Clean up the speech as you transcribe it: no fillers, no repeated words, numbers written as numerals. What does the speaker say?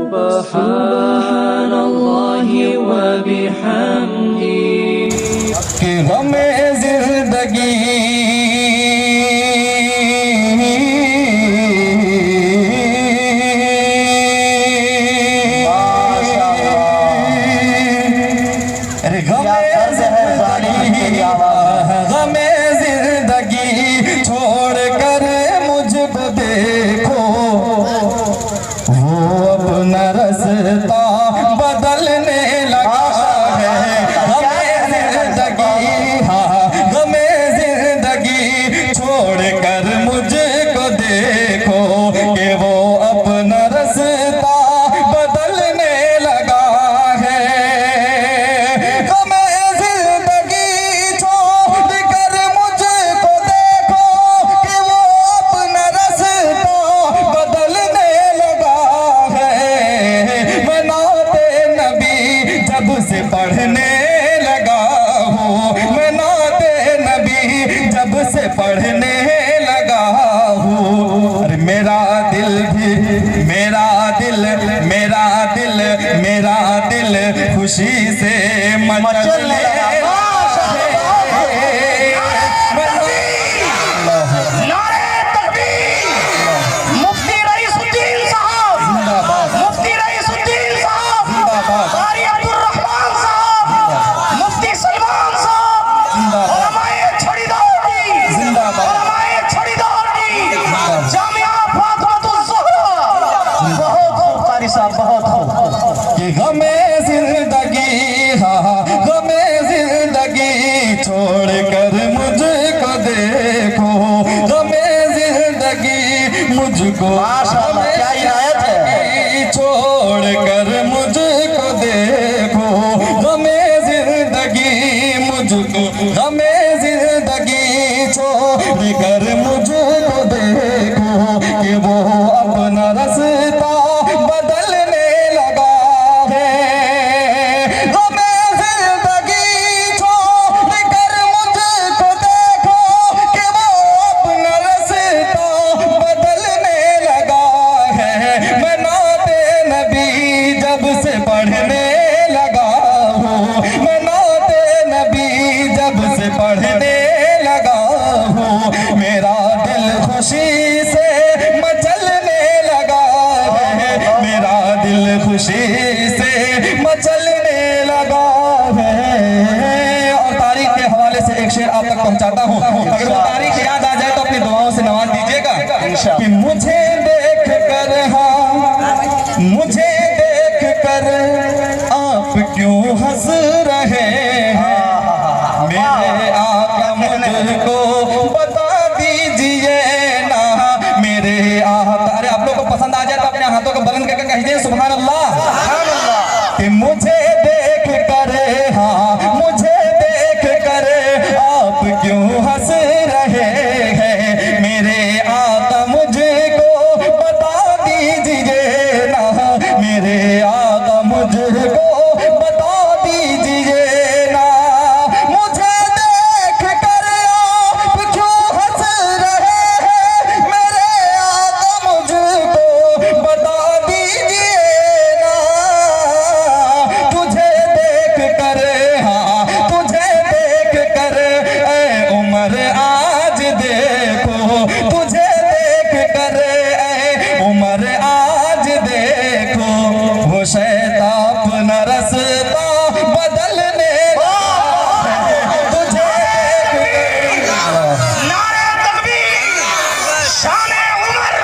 सुब्हानल्लाहि व बिहम्दिही कि हमें जिंदगी छोड़ कर मुझको देखो, वो अपना रास्ता बदलने लगा है। हमें जिंदगी, हाँ हमें जिंदगी छोड़ कर मुझको देखो कि वो अपना रास्ता बदलने लगा है। हमें जिंदगी छोड़ कर मुझको देखो कि वो अपना रास्ता बदलने लगा है। मैं नाते नबी जब से पढ़ने लगा हूँ, मैं नाते नबी जब से पढ़ने लगा हूँ। अरे मेरा दिल भी, मेरा दिल, मेरा दिल, मेरा दिल खुशी से मचलने लगा है। कि हमें जिंदगी, हाँ हमें जिंदगी छोड़ कर मुझको देखो, हमें जिंदगी मुझको, छोड़ कर मुझको देखो, हमें जिंदगी मुझको, हमें जिंदगी छोड़ कर मुझको देखो कि वो अपना रास्ता बदलने लगा है। हमें जिंदगी छोड़ कर मुझको देखो कि वो अपना रास्ता बदलने लगा है। मैं नाते नबी जब से पढ़ने लगा हूँ, मैं नाते नबी जब से पढ़ने लगा हूँ, मेरा दिल खुशी से मचलने लगा है। मेरा दिल खुशी से मचलने लगा है। और तारीख के हवाले से एक शेर आप तक पहुंचाता हूँ, अगर वो तारीख याद आ जाए तो अपनी दुआओं से नवाज दीजिएगा कि मुझे देख कर, हाँ मुझे देख कर आप क्यों हंस रहे हैं। मेरे आका मुझको बता दीजिए ना, मेरे आका। अरे आप लोग को पसंद आ जाए तो अपने हाथों को बुलंद करके कहिए सुभान अल्लाह। कि मुझे देख कर, हाँ मुझे देख कर आप क्यों हंस रहे हैं। मेरे आका मुझको बता दीजिए ना, मेरे आका मुझको बता दीजिए ना। मुझे देख कर आप क्यों हंस रहे हैं, मेरे आका मुझको बता दीजिए ना। तुझे देख कर, हाँ तुझे देख कर ऐ उमर आज देखो, तुझे देख कर ऐ उमर आज देखो, वो शैतान अपना रास्ता बदलने लगा है। तुझे देख कर, नारे तकबीर, शान उमर,